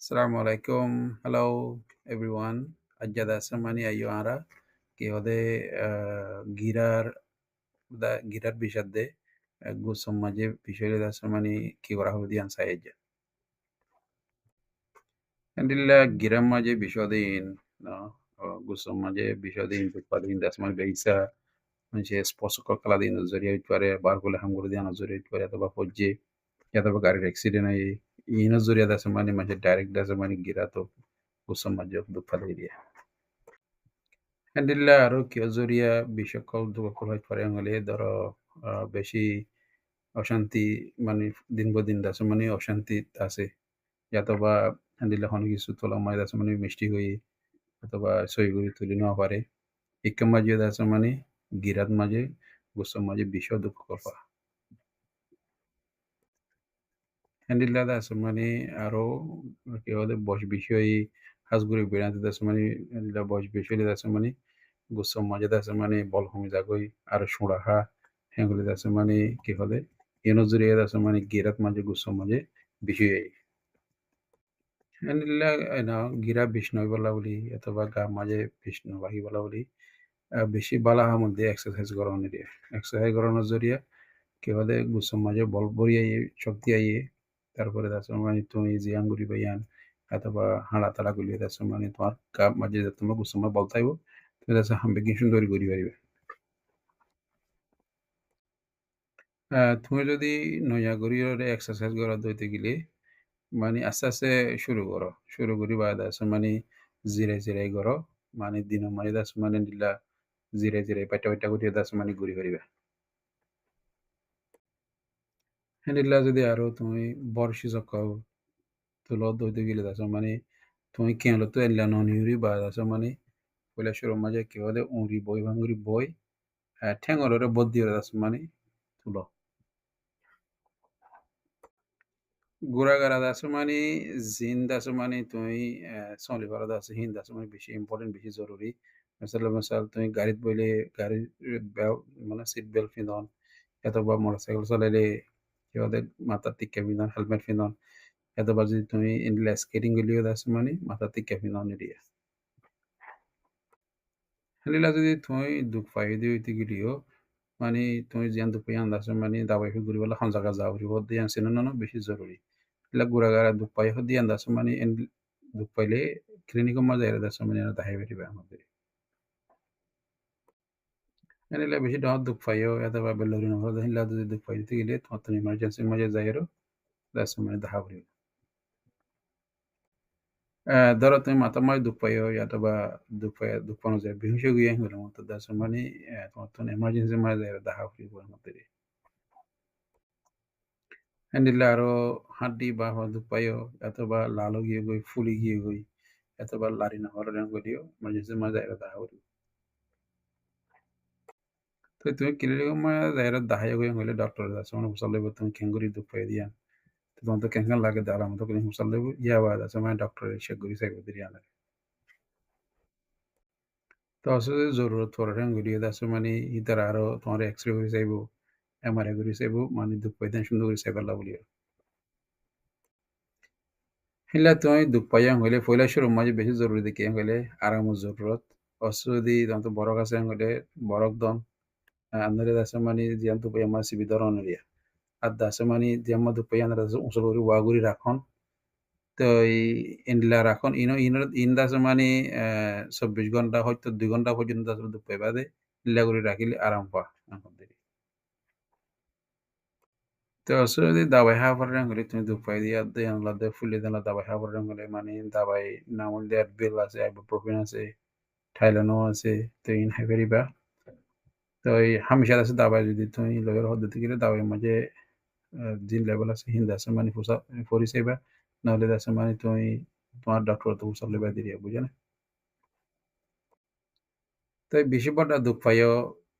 Assalamualaikum. Hello everyone. Ajjada samani ayo ara ki ode girar bishadde gu samaje bishole da samani ki gora hodi an saeja. Andilla giram maje bishode in no gu samaje bishode in padin da samani beisa manche sposo ko kala din zoriya itware bar kula hangur diana zoriya itware to ba fojje ya to ba garir accident ay ina zoriya da samani manche direct da samani gira to gu samaje du padiriya. Alhamdulillah আরো কেউ জরিয়া বিশ্বকল দুঃখকল হইতে পারে হলে ধরো বেশি অশান্তি মানে দিন বো দিন দাসে মানে অশান্তি আছে অথবা আলহামদুলিল্লাহ অনেক কিছু তোলা মাই দাসে মানে মিষ্টি হই অথবা সইগুড়ি তুলি নেওয়া পারে ইকা মাঝে দাসে মানে গিরাত মাঝে গুসম মাঝে বিশ্ব দুঃখ করবা আলহামদুলিল্লাহ দাসে মানে আরো কেউ বস বিষয় হাজগুড়ি বেড়াতে দাসে মানে আলহামদুলিল্লাহ বস বিষয় দাসে মানে গুসম মাঝে দাসে মানে বল কমে যাগই আর সুড়াহা হেগুলি দাসে মানে কি হলে এনজুরিয়া দাসে মানে গিরাত মাঝে গুসম মাঝে বিষয় আলহামদুলিল্লাহ না গিরা বিষ্ণু বলা বলি অথবা গা মাঝে বিষ্ণু বাহি বলা বলি বেশি বালাহা মধ্যে এক্সারসাইজ করানোর দিয়ে এক্সারসাইজ করানোর জরিয়া কি হলে গুসম মাঝে বল বড়ি আইয়ে শক্তি আইয়ে তারপরে দাসে মানে তুমি জিয়াঙ্গুরি বাইয়ান অথবা হাড়া তালা গুলি দাসে মানে তোমার গা মাঝে তোমার গুসম বল থাইব তুমি দাসে হামবে কি সুন্দর করি পারিবে তুমি যদি নয়া গরিয়রে এক্সারসাইজ করা দইতে গেলে মানে আস্তে আস্তে শুরু করি বাদ আছে মানে জিরাই জিরাই করো মানে দিন মানে দাস মানে দিলা জিরাই জিরাই পাইটা পাইটা করি দাস মানে ঘুরি পারিবা হ্যান্ডিল্লা যদি আরো তুমি বর্ষি চকাও তুলো দইতে গেলে দাস মানে তুমি কেন তো এলা ননিউরি বাদ আছে মানে পয়লা শুরু মাঝে কি হলে উঁড়ি বই ভাঙ্গুরি বই ঠ্যাঙ্গরে বদ্দি দাস মানে তুলো গুড়াগাড়া দাসে মানে জিন দাসে মানে তুমি চলিবার দাসে হিন দাসে মানে বেশি ইম্পর্টেন্ট বেশি জরুরি মিসাল তুমি গাড়িত বইলে গাড়ির মানে সিট বেল্ট পিন্ধন অথবা মোটরসাইকেল চলাইলে সিহঁতে মাথার টিকা পিন্ধন হেলমেট পিন্ধন অথবা যদি তুমি ইনলা স্কেটিং গলিও দাসে মানে মাথার টিকা পিন্ধন নিদিয়ে হেলিলা যদি তুমি দুখ পাই দিও ইতি গিলিও মানে তুমি জিয়ান দুখ পাই আন্দাসে মানে দাবাই ফি ঘুরিবলে এখন জায়গা যাও ঘুরিব দিয়ান চিনো বেশি জরুরি la guragara duppai hodi anda sumani en duppaile clinico ma zaira da sumani na dahe beri ba amade yani la beshi da duppai yo ya da ba bellori no da hilla da duppai te gele to tan emergency ma zairo da sumani da habri ধরো তুমি মাথা মারি দুঃখ পাইও অথবা দুঃখ যায় বেহুশ গিয়ে হলো মতো দা সমানি তোমার তো এমার্জেন্সি মারা যায় দেখা ফুরিব মতো হ্যান্ডিলে আরো হাড্ডি বা দুঃখ পাইও অথবা লালো গিয়ে গই ফুলি গিয়ে গই অথবা লারি না হরণ করিও এমার্জেন্সি মারা যায় দেখা ফুরিব তো তুমি ক্লিনিক মা যাইরা দাহাই গই হইলে ডক্টর আছে মানে হুসাল লইব তুমি কেঙ্গুরি দুঃখ পাই দিয়া তো তোমার তো কেঙ্গান লাগে দাঁড়া মতো করে হুসাল লইব ইয়া বাদ আছে মানে ডক্টর এসে গরি চাইব দিরিয়া লাগে তো আসলে জরুরত পড়ে গড়িয়ে আছে মানে ইতার আরো তোমার এক্সরে করে চাইব এমআরআই করে চাইব মানে দুঃখ পাইতেন সুন্দর করে চাইবার বলিও হিলা তুমি দুঃখ পাইয়া হইলে পয়লা শুরু মাঝে বেশি জরুরি দেখি হইলে আরামত জরুরত অস্ত্র যদি তোমার তো বরক আছে হইলে বরক দন আপনাদের আছে মানে জিয়ান তো পাই আমার সিবি ধরন এরিয়া আর দাসে মানে জিয়াম্মা দুঃখ পাইয়া আপনারা উঁচু করে ওয়াগুড়ি রাখন তো এই ইনলা রাখন ইন দাসে মানে 24 ঘন্টা হয়তো 2 ঘন্টা পর্যন্ত দাসে দুঃখ পাইবা দে ইল্লা করে রাখিলে আরাম পা তো আসলে দাবাই খাবার হলে তুমি দুপাই দিয়া দিয়ে আনলাদে ফুলে দিলা দাবাই খাবার হলে মানে দাবাই নামল দেয়ার বেল আছে আইবুপ্রোফেন আছে টাইলেনও আছে তো ইন হাইপারিবা তো এই হামেশা আছে দাবাই যদি তুমি লগের পদ্ধতি গেলে দাবাই মাঝে জিন লেভেল আছে হিন্দা আছে মানে ফুসা ফরি চাইবা নহলে আছে মানে তুমি তোমার ডক্টর তো ফুসা লেবা দিয়ে বুঝে না তো বেশি বড় দুঃখ পাইও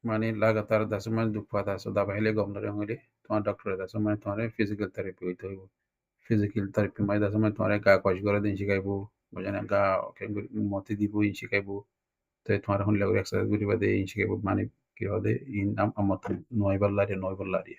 মানে লাগাতার দাসে মানে দুঃখ পাতা আছে দাবাই হলে গম ধরে হলে তোমার ডক্টরের দাসে মানে তোমার ফিজিক্যাল থেরাপি হইতে হইব ফিজিক্যাল থেরাপি মানে দাসে মানে তোমার গা কষ করে দিন শিখাইব বুঝে না গা মতি দিব ইন শিখাইব তো তোমার হলে এক্সারসাইজ করিবা দিয়ে ইন শিখাইব মানে কি হবে ইন আমার নয় বল্লারি